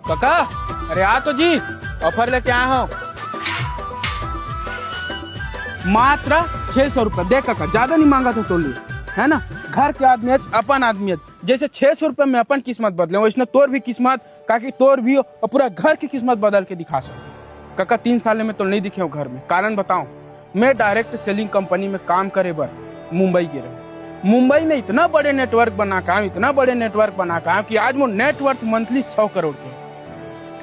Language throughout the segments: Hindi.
काका अरे आ तो जी ऑफर लेके आया हूँ मात्र 600 रुपये। देख काका ज्यादा नहीं मांगा था तो लिए है ना। घर के आदमी है अपन आदमी है, जैसे 600 रुपये में अपन किस्मत बदले वैसे तोर भी किस्मत काकी तोर भी और पूरा घर की किस्मत बदल के दिखा सको। काका 3 साल में तो नहीं दिखे हो घर में। कारण बताऊं, मैं डायरेक्ट सेलिंग कंपनी में काम करे बर मुंबई के रहे। मुंबई में इतना बड़े नेटवर्क बना काम, इतना बड़े नेटवर्क बना काम कि आज मोर नेटवर्क मंथली 100 करोड़ के।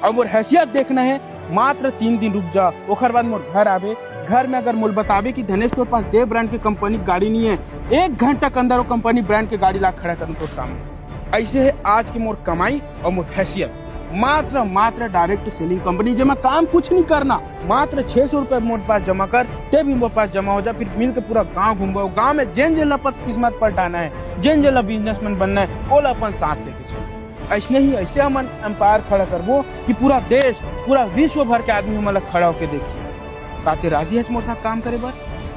अब मोर हैसियत देखना है, मात्र 3 दिन रुक जा ओखर बाद मोर घर आवे। घर में अगर मोल बतावे कि धनेश तोर पास देव ब्रांड के कंपनी गाड़ी नहीं है, 1 घंटा के अंदर वो कंपनी ब्रांड के गाड़ी ला खड़ा करूँ तोर सामने। ऐसे है आज की मोर कमाई और मोर हैसियत। मात्र डायरेक्ट सेलिंग कंपनी जमा काम कुछ नहीं करना, मात्र 600 रुपये मोटे पास जमा कर ते भी मोटे पास जमा हो जा। फिर मिल के पूरा गाँव घूमो, गाँव में जेन जेला पर किस्मत पलटाना है, जेन जेला बिजनेसमैन बनना है, ओला अपन साथ लेके चलो। ऐसे ही ऐसे हम एम्पायर खड़ा करबो कि पूरा देश पूरा विश्व भर के आदमी हमारा खड़ा होके देखिए। काके राजी है मोर साथ काम करे बर।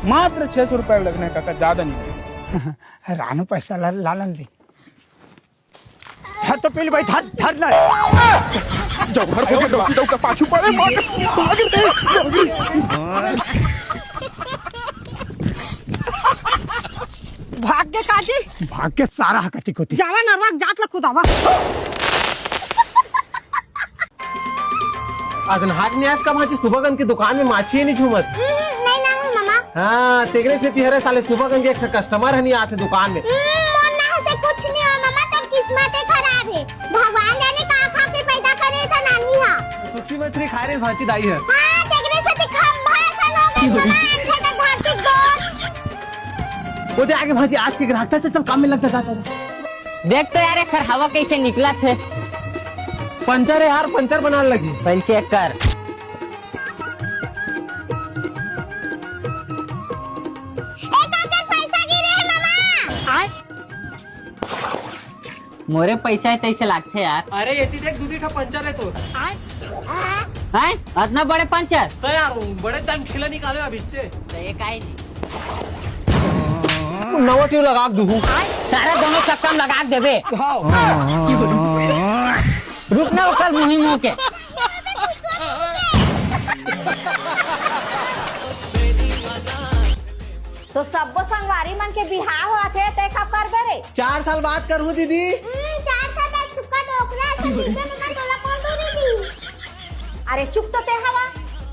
मात्र 600 रुपये लगना है काका, ज्यादा नहीं। रानू पैसा लालन दे तो पहले भाई धर ना जब घर को डॉक्टर का पाछू पड़े भाग के काजी भाग के सारा हकती कोती जावा नरवाक जात ला कुदावा। अगनहाट न्यास का भाजी सुबहगन की दुकान में माछी नहीं झूमत। नहीं ना मामा। हाँ तेरे से तिहरे साले सुबहगन के एक कस्टमर नहीं आते दुकान में। मोना से कुछ नहीं हो मामा, तो किस्मत खराब है। भगवान जाने कहाँ खा के पैदा करे था नानी हा। सुखी मछली खा रहे भाजी दाई है। हाँ तेरे से खंभा सन हो गई मामा, घर की गोर। वो दे आगे भाजी आज के ग्राहक चल काम में लग जा। देख तो यार खर हवा कैसे निकला थे। पंचर है यार, पंचर बनाने लगी। पहले चेक कर। मोरे पैसा है तैसे लागते यार। अरे ये देख दूधी ठा पंचर है तो। हैं इतना बड़े पंचर तो यार बड़े टाइम खिला निकाले अभी से। तो ये काहे जी नवा ट्यूब लगा दूँ। सारे दोनों चक्कर में लगा देबे। रुक ना उकल मुहिम हो के। तो सबो संगवारी मन के बिहार हुआ थे ते का कर बरे 4 साल बाद करूँ दीदी। 4 साल बाद सुक्का डोकरा से नीचे में का तोला कौन दीदी। अरे चुप तो ते हवा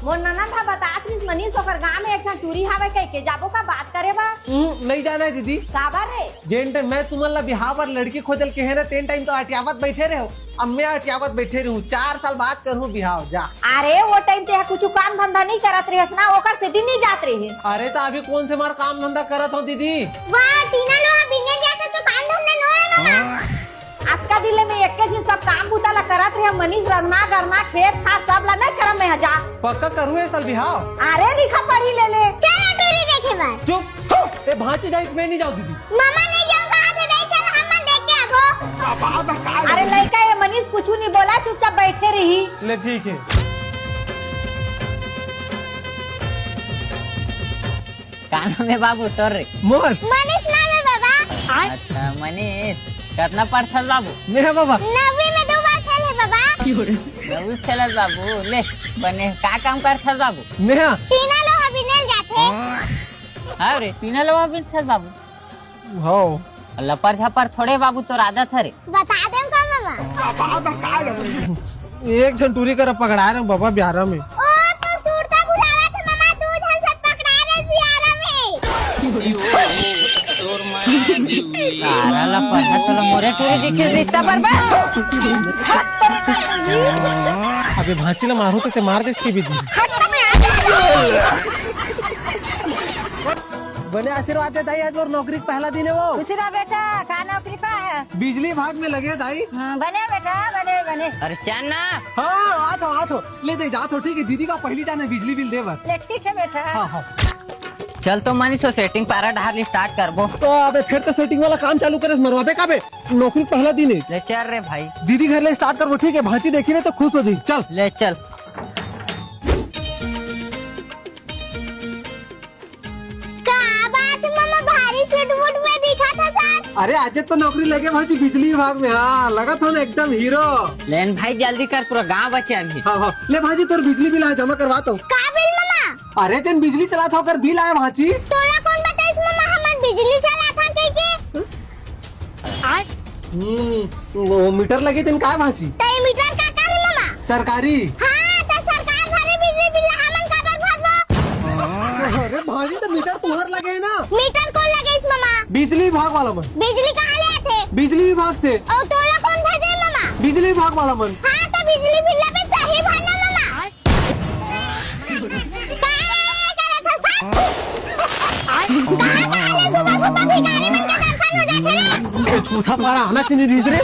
मोर ननद हा बतात रिस मनीष ओकर गांव में अच्छा टूरी हावे कह के जाबो का बात करे बा। नहीं जाना है दीदी। काबर रे जेन टाइम मैं तुम्हारा बिहार पर लड़की खोजल के है ना तेन टाइम तो अटियावत बैठे रहे हो। अब मैं अटियावत बैठे रहूं। 4 साल बाद करूँ बिहार जा। अरे वो टाइम ते कुछ काम धंधा नहीं करत रहिस ना, ओकर से दिन नहीं जात रही। अरे तो अभी कौन से मार काम धंधा करत हो दीदी। वाह टीना लोहा बिने जाता तो काम धंधा नो है मामा। आपका दिले में एक चीज सब काम बुता ला करत रहे मनीष रंगना करना खेत खाद सब ला नहीं करम में जा। पक्का करूँ है साल बिहार। अरे लिखा पढ़ी ले चल टूरी देखे बार। चुप ए भांची जाई मैं नहीं जाऊँ दीदी। मामा नहीं जाऊँ कहाँ से नहीं, चल हम मन देख के आबो। अरे लड़का ये मनीष कुछ नहीं बोला, चुपचाप बैठे रही। ले ठीक है। कानों में बाबू तोर रे मोर मनीष ना लो बाबा। अच्छा मनीष कितना पढ़ता बाबू। मेरा बाबा 9वीं में 2 बार खेले बाबा। नवी खेलत बाबू ले बने का काम करता बाबू। नेहा टीना लोहा बिनेल जाते। हाँ रे तीना लोग भी थे बाबू। हो लपर झपर थोड़े बाबू तो आदत है रे। बता दें का मामा। एक जन टूरी कर पकड़ा रहे बाबा बिहार में। ओ तो सूरता बुलावा थे मामा, 2 जन से पकड़ा रहे बिहार में। सारा लपर है तो मोरे टूरी दिखे रिश्ता पर बा। अबे भांची ला मारू तो ते मार दे इसकी भी दी। बने आशीर्वाद दे दाई, आज और नौकरी का पहला दिन है वो। खुशी रहा बेटा, का नौकरी पा है। बिजली विभाग में लगे दाई। बने बेटा बने। अरे चन्ना हाँ आ तो ले दे जा तो ठीक है। दीदी का पहली जान है बिजली बिल देवर। ले ठीक है बेटा। हाँ चल तो मनीष सेटिंग पारा ढाल स्टार्ट करबो। तो अबे फिर तो सेटिंग वाला काम चालू करे मरवाबे का बे। नौकरी पहला दिन है। ले चल रे भाई दीदी घर ले स्टार्ट करबो ठीक है। भांची देखी ना तो खुश हो जाई। चल ले चल। का बात मामा भारी सूट वूट में दिखा था साथ। अरे आज तो नौकरी लगे भाजी बिजली विभाग में। हाँ लगा था ना एकदम हीरो। लेन भाई जल्दी कर, पूरा गांव बचे अभी। हाँ ले भाजी तोर बिजली बिल आया जमा करवाता हूँ। का बिल मामा? अरे जन बिजली चला था ओकर बिल आया भाजी। तोला कौन बताइस मामा हमन बिजली चला था के आय वो मीटर लगे दिन का भाजी। तई मीटर का कर मामा? सरकारी। हां त सरकार भरे बिजली बिल हमन का भरबो। अरे भाजी तो मीटर तुम्हार लगे है ना। मीटर कौन लगाइस मामा? बिजली विभाग वाला मन। बिजली कहां ले आथे? बिजली विभाग से। और तोला कौन भेजे मामा? बिजली विभाग वाला मन। हां त बिजली बिल पे सही भरना मामा। सुबह सुबह भिखारी मन के दर्शन हो जाते रे। झूठा पारा आना चाहिए रीज रे।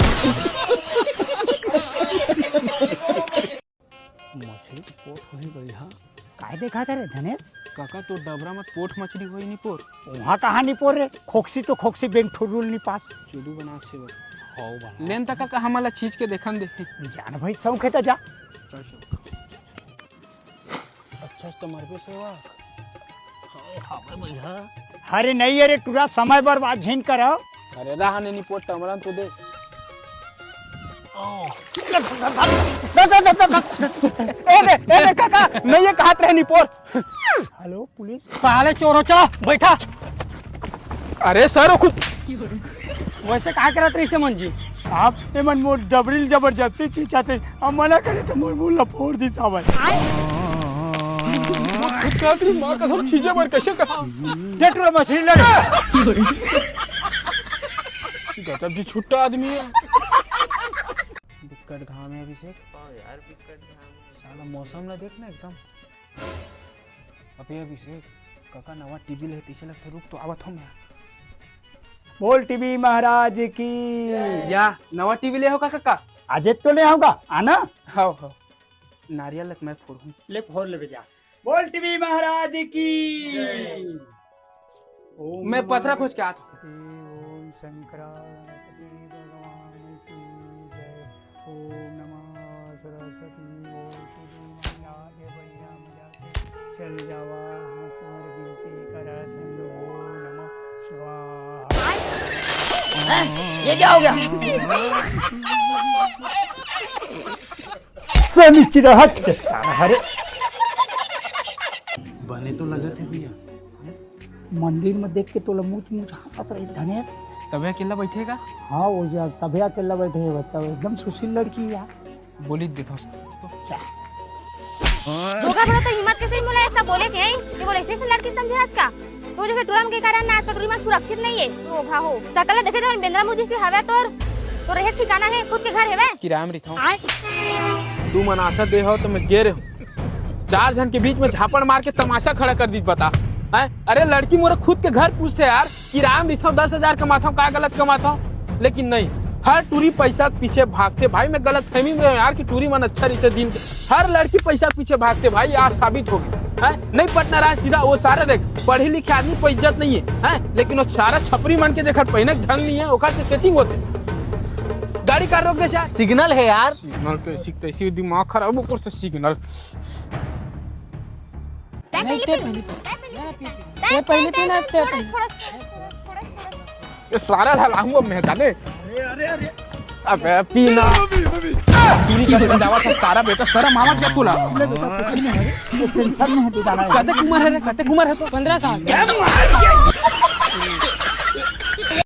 मछली तो पोट हो ही गई। हाँ काय देखा रे धनेश? काका तो डबरा में पोट मछली होई नहीं पोर। वहाँ कहाँ नहीं पोर रे? खोक्सी तो खोक्सी बैंक ठुरुल नहीं पास। चुडू बना से हाउ बना लेन तक काका हमला चीज के देखन दे। जान भाई शौक है तो जा। अच्छा तो मरबे से वा। अरे नहीं अरे पूरा समय बर्बाद झीन करो। अरे रहा नहीं पोट टमरन तो दे। ए काका नहीं ये कहत रहे नहीं पोर। Hello police. साले चोरो चलो बैठा। अरे सर खुद वैसे कहा करत रही से मन जी? आप ए मन मोर डबरिल जबरदस्ती चीचाते अब मना करे तो मोर मुंह लफोड़ दी सावन। तेरी मां का सब चीजें पर कैसे कर डेटरो मछली लगे। गजब जी छुट्टा आदमी है। बिकट घाम है अभिषेक। यार बिकट घाम। साला मौसम ना देखना एकदम। अबे अभिषेक काका नवा टीवी ले पीछे लगते रुक तो आवत हो मैं। बोल टीवी महाराज की। या नवा टीवी ले हो काका। आज तो ले होगा आना। हाउ हाउ नारियल लत मैं फोड़ूं। ले फोड़ ले बेजा। बोल टीवी महाराज की। मैं पथरा खोज के आता हूं। ओम शंकरापति भगवान की जय। ओम नमः सरस्वती। ओम श्री आगे बढ़िया मजा चल जावा तुम्हारी गिनती करत ओम नमः शिवाय। ये क्या हो गया? सनिचिर हट हरे बने तो लगे थे भैया। मंदिर में देख के तो मुँह हंसत रही धनेश। तबे अकेला बैठेगा। हाँ वो जा तभी अकेला बैठे है बच्चा एकदम सुशील लड़की है यार। बोली देता हूँ धोखा बड़ा तो हिम्मत कैसे मुला ऐसा बोले के ये बोले इसलिए लड़की समझे आज का तो जैसे टूरम के कारण आज का टूरी में सुरक्षित नहीं है। ओ भाहो सकल देखे तो बेंद्रा मुझे से हवे तो रहे ठिकाना है खुद के घर है वे किराया में रहता हूँ। तू मनासा दे हो तो मैं गे रहे हूँ। 4 जन के बीच में झापड़ मार के तमाशा खड़ा कर दी बता है। अरे लड़की मोरे खुद के घर पूछते यार किराया में रहता हूँ 10,000 कमाता हूँ क्या गलत कमाता हूँ। लेकिन नहीं हर टूरी पैसा के पीछे भागते भाई। मैं गलत फहमी में यार कि टूरी मन अच्छा रहते दिन के। हर लड़की पैसा के पीछे भागते भाई। आज साबित हो गया है। नहीं पटना रहा सीधा वो सारे देख पढ़े लिखे आदमी को इज्जत नहीं है लेकिन वो सारा छपरी मन के जखर पहने ढंग नहीं है ओकर से सेटिंग होते। गाड़ी का रोक दे शायद सिग्नल है यार। सिग्नल के सीखते इसी दिमाग खराब ऊपर से सिग्नल। पहले पीना ये सारा ढलाऊंगा मैं दाने। अबे पीना पीनी का दावा तो सारा बेटा सारा मामा क्या तुला कते उम्र है रे? कते उम्र है तो 15 साल।